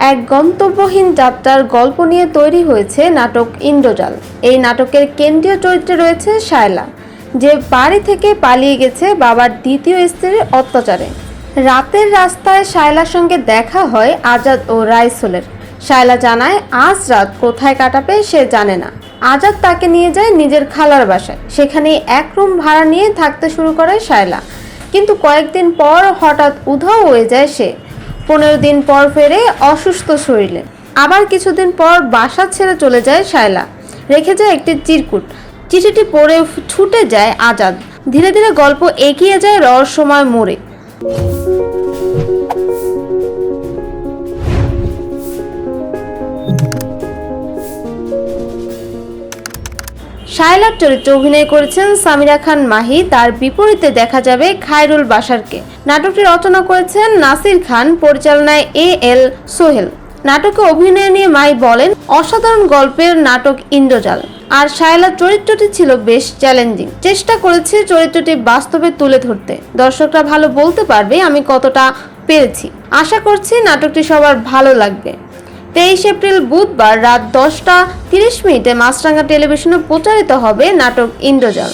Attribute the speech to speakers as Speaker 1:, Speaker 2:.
Speaker 1: এক গন্তব্যহীন যাত্রার গল্প নিয়ে তৈরি হয়েছে নাটক ইন্দ্রজাল। এই নাটকের কেন্দ্রীয় চরিত্রে রয়েছে শায়লা, যে বাড়ি থেকে পালিয়ে গেছে বাবার দ্বিতীয় স্ত্রীর অত্যাচারে। রাতের রাস্তায় শায়লার সঙ্গে দেখা হয় আজাদ ও রাইসুলের। শায়লা জানায় আজ রাত কোথায় কাটাবে সে জানে না। আজাদ তাকে নিয়ে যায় নিজের খালার বাসায়। সেখানে এক রুম ভাড়া নিয়ে থাকতে শুরু করে শায়লা, কিন্তু কয়েকদিন পর হঠাৎ উধাও হয়ে যায় সে। 15 দিন পর ফেরে অসুস্থ শরীরে। আবার কিছুদিন পর বাসা ছেড়ে চলে যায় শায়লা, রেখে যায় একটি চিরকুট। চিঠিটি পড়ে ছুটে যায় আজাদ। ধীরে ধীরে গল্প এগিয়ে যায় রহস্যময় মোড়ে। শায়লার চরিত্রে অভিনয় করেছেন সামিরা খান মাহি। তার বিপরীতে দেখা যাবে খায়রুল বাশারকে। নাটকটি রচনা করেছেন নাসির খান, পরিচালনায় AL সোহেল। নাটকে অভিনয় নিয়ে মাহি বলেন, অসাধারণ গল্পের নাটক ইন্দ্রজাল। আর শায়লার চরিত্রটি ছিল বেশ চ্যালেঞ্জিং। চেষ্টা করেছি চরিত্রটি বাস্তবে তুলে ধরতে। দর্শকরা ভালো বলতে পারবে আমি কতটা পেরেছি। আশা করছি নাটকটি সবার ভালো লাগবে। 23 এপ্রিল বুধবার রাত 10টা 30 মিনিটে মাছরাঙা টেলিভিশনে প্রচারিত হবে নাটক ইন্দ্রজাল।